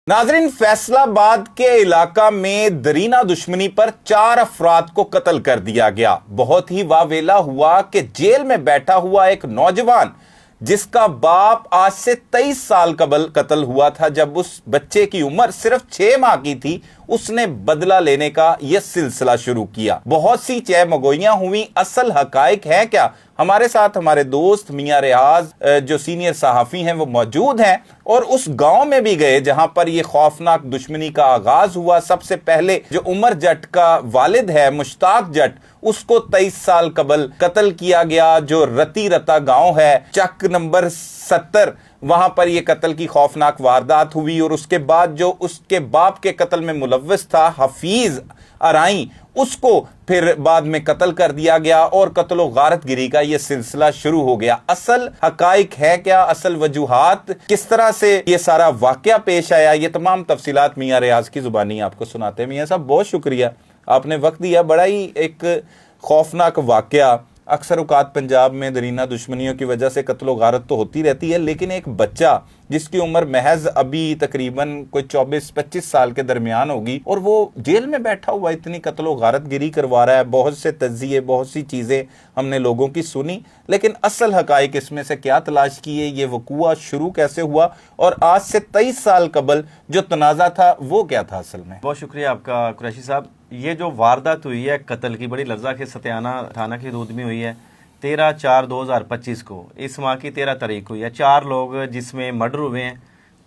नाजरीन, फैसलाबाद के इलाका में दरीना दुश्मनी पर 4 अफराद को कत्ल कर दिया गया। बहुत ही वावेला हुआ कि जेल में बैठा हुआ एक नौजवान जिसका बाप आज से 23 साल कबल कत्ल हुआ था, जब उस बच्चे की उम्र सिर्फ 6 माह की थी, उसने बदला लेने का यह सिलसिला शुरू किया। बहुत सी चहमगोइयां हुई, असल हकाइक है क्या? हमारे साथ हमारे दोस्त मियां रियाज जो सीनियर सहाफी हैं वो मौजूद हैं और उस गांव में भी गए जहां पर यह खौफनाक दुश्मनी का आगाज हुआ। सबसे पहले जो उमर जट का वालिद है मुश्ताक जट, उसको 23 साल कबल कत्ल किया गया, जो रती रता गांव है, चक नंबर 70, वहां पर यह कत्ल की खौफनाक वारदात हुई। और उसके बाद जो उसके बाप के कत्ल में मुलव्वस था हफीज अराई, उसको फिर बाद में कत्ल कर दिया गया और कत्ल गारत गिरी का यह सिलसिला शुरू हो गया। असल हकाइक है क्या, असल वजूहात किस तरह से यह सारा वाकया पेश आया, ये तमाम तफसीलात मियां रियाज की जुबानी आपको सुनाते हैं। मियां साहब, बहुत शुक्रिया, आपने वक्त दिया। बड़ा ही एक खौफनाक वाकया। अक्सर औकात पंजाब में दरीना दुश्मनियों की वजह से कत्ल गारत तो होती रहती है, लेकिन एक बच्चा जिसकी उम्र महज अभी तकरीबन कोई 24-25 साल के दरमियान होगी और वो जेल में बैठा हुआ इतनी कत्ल गारत गिरी करवा रहा है। बहुत से तज्जिए, बहुत सी चीज़ें हमने लोगों की सुनी, लेकिन असल हकाइक इसमें से क्या तलाश किए, ये वकूआ शुरू कैसे हुआ और आज से 23 साल कबल जो तनाज़ा था वो क्या था असल में? बहुत शुक्रिया आपका कुरैशी साहब। ये जो वारदात हुई है कत्ल की, बड़ी लज्जा के सत्याना थाना की हदूद में हुई है। 13/4/2025 को, इस माह की 13 तारीख हुई है। 4 लोग जिसमें मर्डर हुए हैं,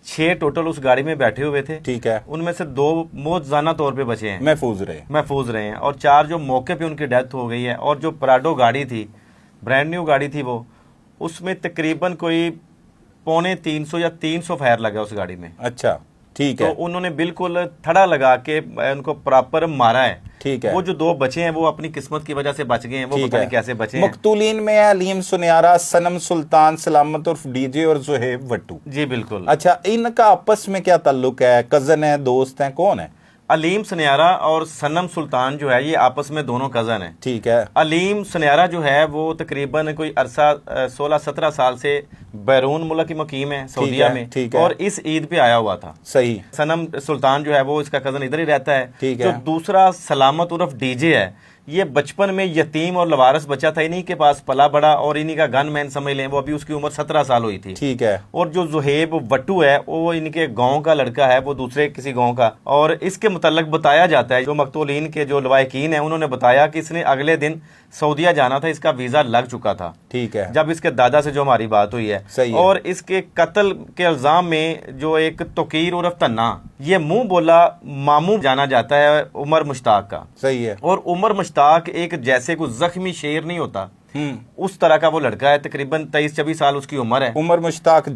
6 टोटल उस गाड़ी में बैठे हुए थे। ठीक है। उनमें से 2 मौतजाना तौर पे बचे हैं, महफूज रहे हैं, और 4 जो मौके पे उनकी डेथ हो गई है। और जो पराडो गाड़ी थी, ब्रांड न्यू गाड़ी थी वो, उसमें तकरीबन कोई 250 या 300 फायर लगा उस गाड़ी में। अच्छा, ठीक है। तो उन्होंने बिल्कुल थड़ा लगा के उनको प्रॉपर मारा है। ठीक है। वो जो 2 बचे हैं वो अपनी किस्मत की वजह से बच गए हैं, वो पता नहीं कैसे बचे हैं। मकतूलीन में अलीम सुनियारा, सनम सुल्तान, सलामत उर्फ डीजे और ज़ुहैब वट्टू। जी बिल्कुल। अच्छा, इनका आपस में क्या ताल्लुक है? कजन है, दोस्त हैं, कौन है? अलीम सुनियारा और सनम सुल्तान जो है ये आपस में दोनों कजन हैं। ठीक है। अलीम सुनियारा जो है वो तकरीबन कोई अरसा 16-17 साल से बैरून मुल्क की मुकीम है, सऊदीया में। ठीक है। और इस ईद पे आया हुआ था। सही। सनम सुल्तान जो है वो इसका कजन इधर ही रहता है। ठीक है। जो दूसरा सलामत उर्फ डीजे है, ये बचपन में यतीम और लवारस बच्चा था, इन्हीं के पास पला बड़ा और इन्हीं का गन मैन समझ लें। वो अभी उसकी उम्र 17 साल हुई थी। ठीक है। और जो ज़ुहैब वट्टू है वो इनके गांव का लड़का है, वो दूसरे किसी गांव का। और इसके मुतल्लक बताया जाता है, जो मकतूलीन के जो लवायकीन है उन्होंने बताया कि इसने अगले दिन सऊदीया जाना था, इसका वीजा लग चुका था। ठीक है। जब इसके दादा से जो हमारी बात हुई है। सही है। और इसके कत्ल के इल्जाम में जो एक तोकीर उर्फ तन्ना, ये मुंह बोला मामू जाना जाता है उमर मुश्ताक का। सही है। और उमर मुश्ताक एक जैसे कोई जख्मी शेर नहीं होता, उस तरह का वो लड़का है। तकरीबन 23-24 साल उसकी उम्र है। उमर मुश्ताक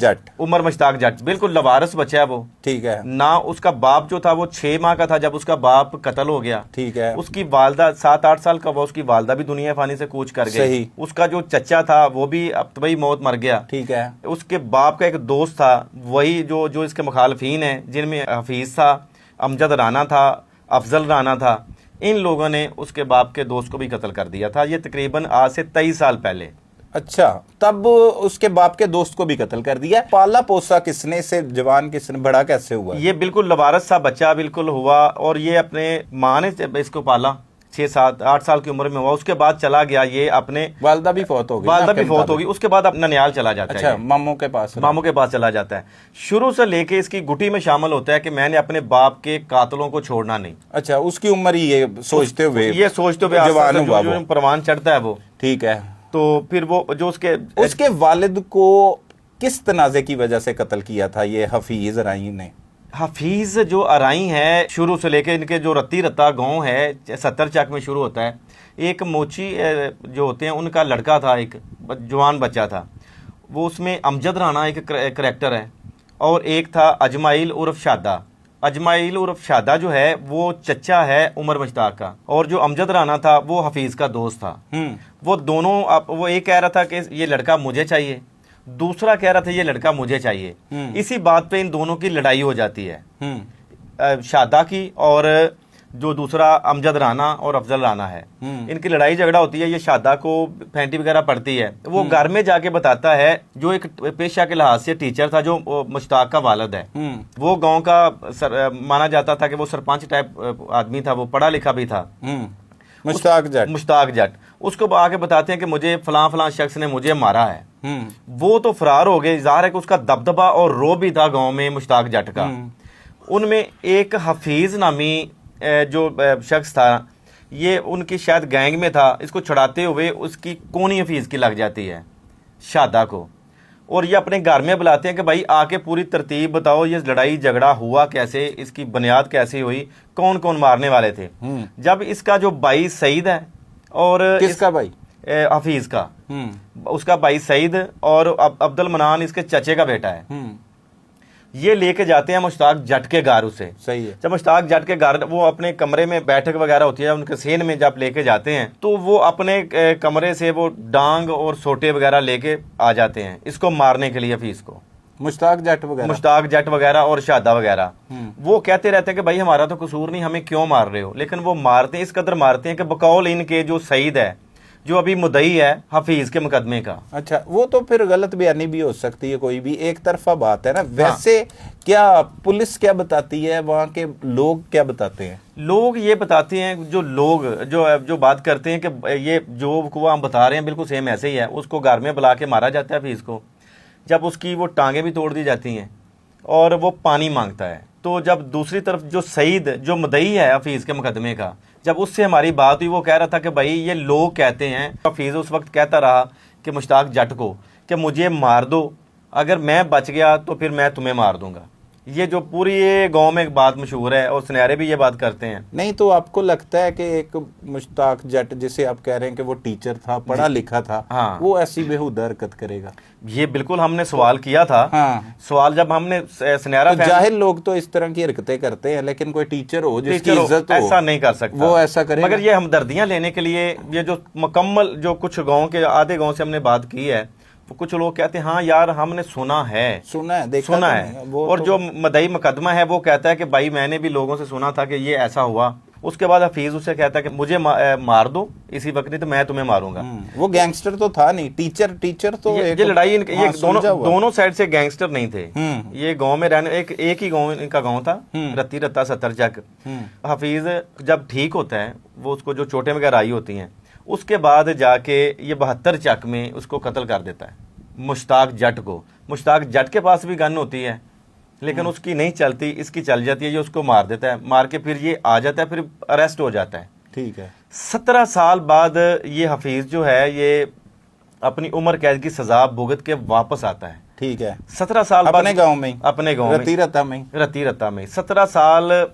जट बिल्कुल लवारस बच्चा है वो। ठीक है। ना उसका बाप जो था वो 6 माह का था जब उसका बाप कत्ल हो गया। ठीक है। उसकी वालदा 7-8 साल का, वो उसकी वालदा भी दुनिया फानी से कूच कर गई। उसका जो चचा था वो भी अब तबई मौत मर गया। ठीक है। उसके बाप का एक दोस्त था, वही जो इसके मुखालफीन है, जिनमें हफीज था, अमजद राना था, अफजल राना था। इन लोगों ने उसके बाप के दोस्त को भी कत्ल कर दिया था। ये तकरीबन आज से 23 साल पहले। अच्छा, तब उसके बाप के दोस्त को भी कत्ल कर दिया। पाला पोसा किसने, से जवान किसने, बड़ा कैसे हुआ? ये बिल्कुल लवारस सा बच्चा बिल्कुल हुआ और ये अपने माँ ने इसको पाला। 6-7-8 साल की उम्र में हुआ। उसके बाद चला गया ये अपने, वालदा भी फौत होगी। उसके बाद अपना ननिहाल चला जाता है। अच्छा, मामू के पास चला जाता है। शुरू से लेके इसकी गुटी में शामिल होता है कि मैंने अपने बाप के कातलों को छोड़ना नहीं। अच्छा, उसकी उम्र ही ये सोचते हुए जवान हुआ, जो परवान चढ़ता है वो। ठीक है। तो फिर वो जो उसके वालिद को किस तनाजे की वजह से कत्ल किया था ये हफीज अराई ने? हफीज जो अराई है, शुरू से लेके इनके जो रत्ती रत्ता गांव है 70 चक में शुरू होता है। एक मोची जो होते हैं उनका लड़का था, एक जवान बच्चा था वो, उसमें अमजद राना एक करैक्टर है और एक था अजमाइल उर्फ शादा। अजमाइल उर्फ शादा जो है वो चचा है उमर मुश्ताक का, और जो अमजद राना था वो हफीज का दोस्त था। वो दोनों, वो एक कह रहा था कि ये लड़का मुझे चाहिए, दूसरा कह रहा था ये लड़का मुझे चाहिए। इसी बात पे इन दोनों की लड़ाई हो जाती है, शादा की और जो दूसरा अमजद राना और अफजल राना है, इनकी लड़ाई झगड़ा होती है। ये शादा को फैंटी वगैरह पड़ती है, वो घर में जाके बताता है, जो एक पेशा के लिहाज से टीचर था, जो मुश्ताक का वालिद है, वो गांव का माना जाता था कि वो सरपंच टाइप आदमी था, वो पढ़ा लिखा भी था, मुश्ताक जट। उसको आके बताते हैं कि मुझे फलां फलां शख्स ने मुझे मारा है। वो तो फरार हो गए, जाहिर है कि उसका दबदबा और रोब भी था गांव में मुश्ताक जट का। उनमें एक हफीज नामी जो शख्स था, ये उनकी शायद गैंग में था, इसको छुड़ाते हुए उसकी कोनी हफीज की लग जाती है शादा को, और ये अपने घर में बुलाते हैं कि भाई आके पूरी तरतीब बताओ, ये लड़ाई झगड़ा हुआ कैसे, इसकी बुनियाद कैसे हुई, कौन कौन मारने वाले थे। जब इसका जो भाई सईद है, और किसका भाई? हफीज का, उसका भाई सईद और अब्दुल मनान इसके चचे का बेटा है, ये लेके जाते हैं मुश्ताक जट के घर उसे। सही है। जब मुश्ताक जट के घर वो अपने कमरे में बैठक वगैरह होती है, उनके सेन में जब लेके जाते हैं, तो वो अपने कमरे से वो डांग और सोटे वगैरह लेके आ जाते हैं इसको मारने के लिए, हफीज को, मुश्ताक जट वगैरह और शादा वगैरह। वो कहते रहते हैं कि भाई हमारा तो कसूर नहीं, हमें क्यों मार रहे हो, लेकिन वो मारते हैं, इस कदर मारते हैं कि बकौल इनके जो सईद है, जो अभी मुदई है हफीज के मुकदमे का। अच्छा, वो तो फिर गलत बयानी भी हो सकती है, कोई भी एक तरफा बात है ना। वैसे क्या पुलिस क्या बताती है, वहाँ के लोग क्या बताते हैं? लोग ये बताते हैं, जो लोग जो बात करते हैं कि ये जो को हम बता रहे हैं बिल्कुल सेम ऐसे ही है। उसको घर में बुला के मारा जाता है हफीज को, जब उसकी वो टांगे भी तोड़ दी जाती हैं और वो पानी मांगता है। तो जब दूसरी तरफ जो सईद जो मुदई है हफीज के मुकदमे का, जब उससे हमारी बात हुई, वो कह रहा था कि भाई ये लोग कहते हैं, हफीज उस वक्त कहता रहा कि मुश्ताक जट को कि मुझे मार दो, अगर मैं बच गया तो फिर मैं तुम्हें मार दूंगा। ये जो पूरी ये गांव में एक बात मशहूर है, और सुनहरे भी ये बात करते हैं। नहीं तो आपको लगता है कि एक मुश्ताक जट, जिसे आप कह रहे हैं कि वो टीचर था, पढ़ा लिखा था, हाँ, वो ऐसी बेहुदा हरकत करेगा? ये बिल्कुल हमने सवाल किया था। हाँ। सवाल जब हमने सुनहरा तो जाहिर लोग तो इस तरह की हरकतें करते हैं, लेकिन कोई टीचर हो जिसकी इज्जत हो, ऐसा नहीं कर सकता, वो ऐसा करेगा। मगर ये हमदर्दियां लेने के लिए, ये जो मुकम्मल जो कुछ गांव के आधे गांव से हमने बात की है, तो कुछ लोग कहते हैं हाँ यार हमने सुना है, देखा सुना है। और जो मदई मुकदमा है वो कहता है कि भाई मैंने भी लोगों से सुना था कि ये ऐसा हुआ। उसके बाद हफीज उसे कहता है कि मुझे मार दो इसी वक्त, नहीं तो मैं तुम्हें मारूंगा। वो गैंगस्टर तो था नहीं, टीचर तो ये लड़ाई ये दोनों साइड से गैंगस्टर नहीं थे। ये गांव में रहने एक ही गांव इनका गांव था, रत्ती रत्ता 70 चक। हफीज जब ठीक होता है, वो उसको जो चोटें वगैरह आई होती हैं, उसके बाद जाके ये 72 चक में उसको कत्ल कर देता है, मुश्ताक जट को। मुश्ताक जट के पास भी गन होती है, लेकिन उसकी नहीं चलती, इसकी चल जाती है, ये उसको मार देता है। मार के फिर ये आ जाता है, फिर अरेस्ट हो जाता है। ठीक है। 17 साल बाद ये हफीज जो है, ये अपनी उम्र कैद की सजा भुगत के वापस आता है। ठीक है। 17 साल बाद अपने गांव में, अपने गांव में, रत्ती रत्ता में 17 साल,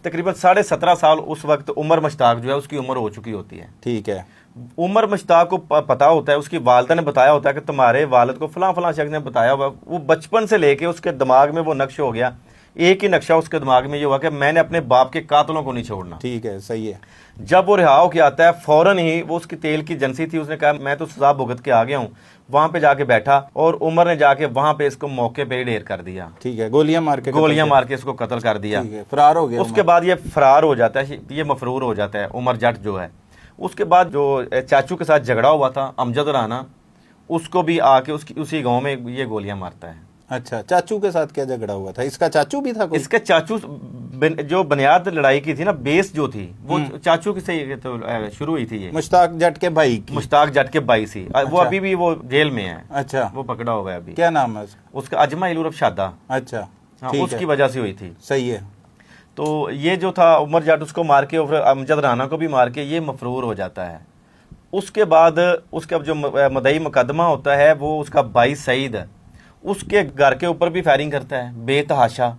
तकरीबन 17.5 साल उस वक्त उमर मुश्ताक जो है उसकी उम्र हो चुकी होती है। ठीक है। उमर मुश्ताक को पता होता है, उसकी वालदा ने बताया होता है कि तुम्हारे वालिद को फलां फलां शख्स ने बताया हुआ। वो बचपन से लेके उसके दिमाग में वो नक्श हो गया, एक ही नक्शा उसके दिमाग में ये हुआ कि मैंने अपने बाप के कातलों को नहीं छोड़ना। ठीक है, सही है। जब वो रिहा होके आता है, फौरन ही वो उसकी तेल की एजेंसी थी, उसने कहा मैं तो सजा भुगत के आ गया हूँ, वहां पे जाके बैठा, और उमर ने जाके वहां पे इसको मौके पे ढेर कर दिया। ठीक है, गोलियां मार के इसको कत्ल कर दिया। फरार हो गया। उसके बाद ये फरार हो जाता है, ये मफरूर हो जाता है उमर जट जो है। उसके बाद जो चाचू के साथ झगड़ा हुआ था अमजद राना, उसको भी आके उसी गांव में ये गोलियां मारता है। अच्छा, चाचू के साथ क्या झगड़ा हुआ था? इसका चाचू भी था कोई? इसके चाचू जो बुनियाद लड़ाई की थी ना, बेस जो थी वो चाचू की से तो शुरू हुई थी। ये मुश्ताक जट के भाई सी। अच्छा। वो अभी भी वो जेल में है। अच्छा। वो पकड़ा हुआ है अभी। क्या नाम है उसका? अजमा इलुरफ शादा। अच्छा। हाँ, उसकी वजह से हुई थी। सही है। तो ये जो था उमर जट, उसको मार के और अमजद राना को भी मार के ये मफरूर हो जाता है। उसके बाद उसका जो मदई मुकदमा होता है, वो उसका भाई सईद है, उसके घर के ऊपर भी फायरिंग करता है बेतहाशा।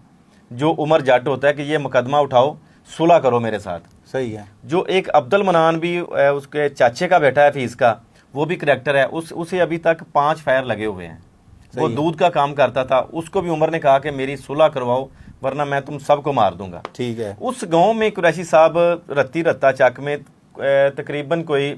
जो उमर जट होता है कि ये मुकदमा उठाओ, सुलह करो मेरे साथ। सही है। जो एक अब्दुल मनान भी उसके चाचे का बेटा है फीस का, वो भी करैक्टर है, उसे अभी तक 5 फायर लगे हुए हैं। वो दूध का काम करता था, उसको भी उमर ने कहा कि मेरी सुलह करवाओ वरना मैं तुम सबको मार दूंगा। ठीक है। उस गांव में कुरैशी साहब रत्ती रत्ता चक में तकरीबन कोई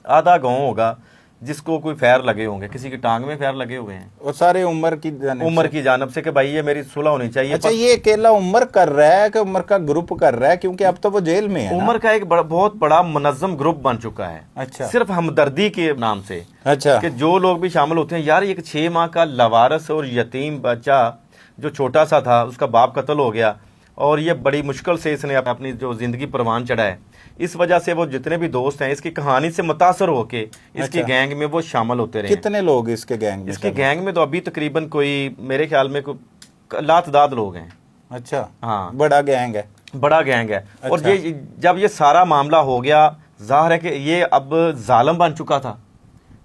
आधा गांव होगा, जिसको कोई फैर लगे होंगे, किसी की टांग में फैर लगे हुए हैं, और सारे उमर की उमर की जानब से कि भाई ये मेरी सुलह होनी चाहिए। अच्छा, ये अकेला उमर कर रहा है कि उमर का ग्रुप कर रहा है? क्योंकि अब तो वो जेल में है ना? उमर का एक बहुत बड़ा मुनज्जम ग्रुप बन चुका है। अच्छा। सिर्फ हमदर्दी के नाम से। अच्छा। कि जो लोग भी शामिल होते हैं, यार एक 6 माह का लवारस और यतीम बच्चा जो छोटा सा था, उसका बाप कत्ल हो गया और ये बड़ी मुश्किल से इसने अपनी जो जिंदगी परवान चढ़ा है। इस वजह से वो जितने भी दोस्त हैं इसकी कहानी से मुतासर होके इसकी गैंग में वो शामिल होते रहे। कितने लोग इसके गैंग में? इसके गैंग में तो अभी तकरीबन कोई मेरे ख्याल में कोई लातदाद लोग हैं। अच्छा। हाँ, बड़ा गैंग है। बड़ा गैंग है। अच्छा। और ये जब ये सारा मामला हो गया, जाहिर है कि ये अब जालिम बन चुका था,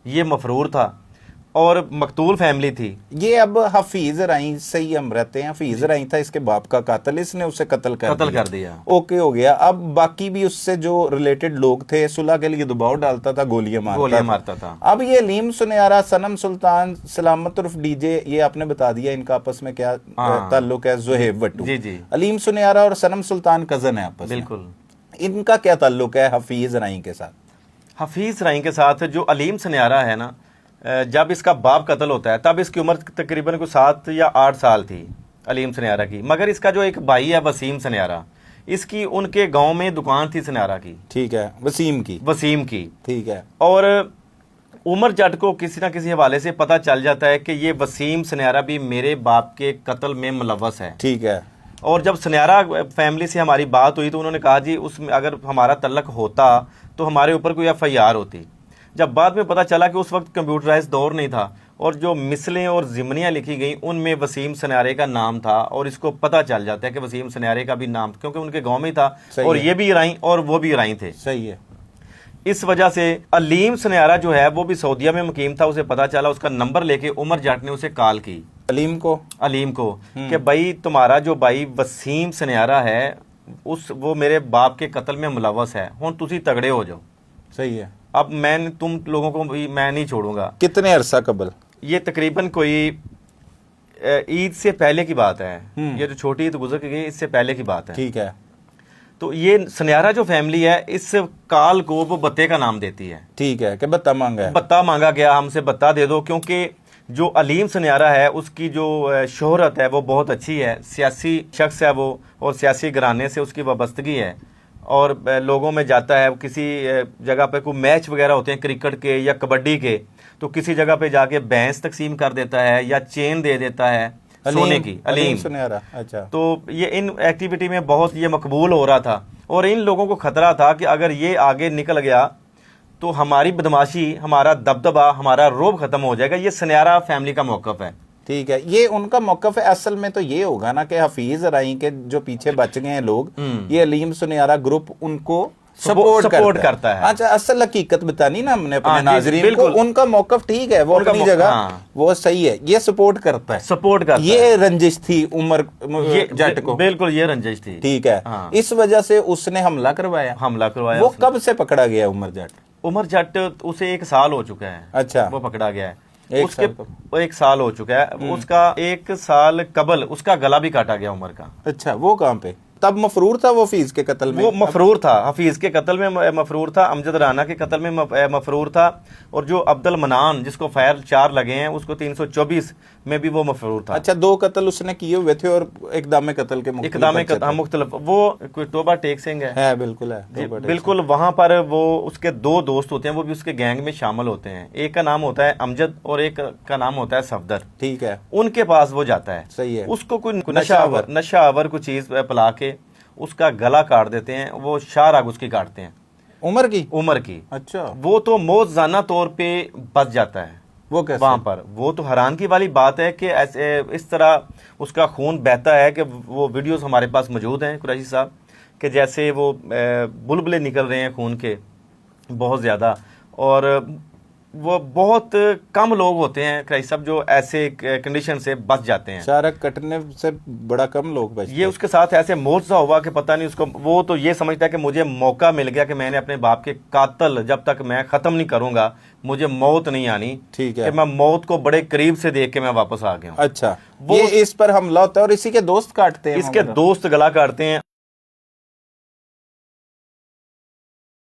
ये मफरूर था और मकतूल फैमिली थी। ये अब हफीज राई से ही हम रहते हैं। हफीज राई था इसके बाप का कातिल, इसने उसे कत्ल कर दिया। ओके, हो गया। अब बाकी भी उससे जो रिलेटेड लोग थे, सुलह के लिए दबाव डालता था, गोलियां मारता था। अब ये अलीम सुनयारा, सनम सुल्तान, सलामत उर्फ डीजे, ये आपने बता दिया इनका आपस में क्या ताल्लुक है। जोहेब भट्टू, जी। अलीम सुनयारा और सनम सुल्तान कजन है आपस में। बिल्कुल। इनका क्या ताल्लुक है हफीज राई के साथ? हफीज राई के साथ जो अलीम सुनयारा है ना, जब इसका बाप कत्ल होता है तब इसकी उम्र तकरीबन को 7 या 8 साल थी अलीम सुनयारा की। मगर इसका जो एक भाई है वसीम सुनयारा, इसकी उनके गांव में दुकान थी सुनयारा की। ठीक है, वसीम की। ठीक है। और उमर जट को किसी ना किसी हवाले से पता चल जाता है कि ये वसीम सुनयारा भी मेरे बाप के कत्ल में मुलव्वस है। ठीक है। और जब सुनयारा फैमिली से हमारी बात हुई तो उन्होंने कहा जी उसमें अगर हमारा तल्लक होता तो हमारे ऊपर कोई FIR होती। जब बाद में पता चला कि उस वक्त कंप्यूटराइज दौर नहीं था और जो मिसलें और ज़िमनियाँ लिखी गई उनमें वसीम सुनयारे का नाम था, और इसको पता चल जाता है कि वसीम सुनयारे का भी नाम, क्योंकि उनके गांव में ही था और ये भी ईरानी और वो भी ईरानी थे। सही है। इस वजह से अलीम सुनयारा जो है वो भी सऊदीया में मुकीम था, उसे पता चला, उसका नंबर लेके उमर जट ने उसे कॉल की, अलीम को कि भाई तुम्हारा जो भाई वसीम सुनयारा है वो मेरे बाप के कत्ल में मुलव्वस है, हुण तुसी तगड़े हो जाओ। सही है। अब मैं तुम लोगों को भी मैं नहीं छोड़ूंगा। कितने अरसा कबल? ये तकरीबन कोई ईद से पहले की बात है। ये जो छोटी ईद गुजर गई इससे पहले की बात है। ठीक है। तो ये सुनयारा जो फैमिली है इस काल को वो बत्ते का नाम देती है। ठीक है, कि बत्ता मांगा है। बत्ता मांगा गया, हमसे बत्ता दे दो, क्योंकि जो अलीम सुनयारा है उसकी जो शोहरत है वो बहुत अच्छी है, सियासी शख्स है वो, और सियासी घराने से उसकी वाबस्तगी है और लोगों में जाता है। किसी जगह पे कोई मैच वगैरह होते हैं क्रिकेट के या कबड्डी के, तो किसी जगह पे जाके भैंस तकसीम कर देता है या चेन दे देता है सोने की। अलीम सुनयारा। अच्छा। तो ये इन एक्टिविटी में बहुत ये मकबूल हो रहा था और इन लोगों को खतरा था कि अगर ये आगे निकल गया तो हमारी बदमाशी, हमारा दबदबा, हमारा रोब खत्म हो जाएगा। ये सुनयारा फैमिली का मौकफ है। ठीक है, ये उनका मौकफ है। असल में तो ये होगा ना कि हफीज राई के जो पीछे बच गए हैं लोग, ये अलीम सुनयारा ग्रुप उनको सपोर्ट करता है। अच्छा, असल हकीकत बतानी ना हमने अपने नाज़रीन को, उनका मौकफ ठीक है, वो अपनी जगह वो सही है, ये सपोर्ट करता है। ये रंजिश थी उमर जट को। बिल्कुल, ये रंजिश थी। ठीक है। इस वजह से उसने हमला करवाया। वो कब से पकड़ा गया उमर जट? उमर जट उसे 1 साल हो चुका है। अच्छा। वो पकड़ा गया है। एक साल हो चुका है। उसका 1 साल कबल उसका गला भी काटा गया उमर का। अच्छा, वो कहाँ पे? तब मफरूर था वो हफीज के कत्ल में? वो मफरूर था, हफीज के कत्ल में मफरूर था, अमजद राना के कत्ल में मफरूर था, और जो अब्दुल मनान जिसको फायर 4 लगे हैं उसको 324 में भी वो मफरूर था। अच्छा, 2 कत्ल उसने किए हुए थे और इकदाम कत्ल के मुख्तलिफ वो कोई टोबा टेक सिंह है। बिल्कुल है। बिल्कुल, वहां पर वो उसके 2 दोस्त होते हैं, वो भी उसके गैंग में शामिल होते हैं। एक का नाम होता है अमजद और एक का नाम होता है सफदर। ठीक है। उनके पास वो जाता है। सही है। उसको कोई नशावर कोई चीज पिला के उसका गला काट देते हैं, वो शाहराग उसकी काटते हैं, उमर की। अच्छा। वो तो मौज़ाना तौर पे बच जाता है। वो कैसे? वहां पर वो तो हैरान की वाली बात है कि ऐसे इस तरह उसका खून बहता है कि वो वीडियोस हमारे पास मौजूद हैं कुरैशी साहब, कि जैसे वो बुलबुले निकल रहे हैं खून के बहुत ज़्यादा। और वो बहुत कम लोग होते हैं कुरैशी साहब जो ऐसे कंडीशन से बच जाते हैं। शाहराग कटने से बड़ा कम लोग बचते हैं। ये उसके साथ ऐसे मौजज़ा हुआ कि पता नहीं उसको, वो तो ये समझता है कि मुझे मौका मिल गया कि मैंने अपने बाप के कातल जब तक मैं ख़त्म नहीं करूंगा मुझे मौत नहीं आनी। ठीक है। कि मैं मौत को बड़े करीब से देख के मैं वापस आ गया हूँ। अच्छा, वो इस पर हमला होता है और इसी के दोस्त काटते हैं, इसके दोस्त गला काटते हैं।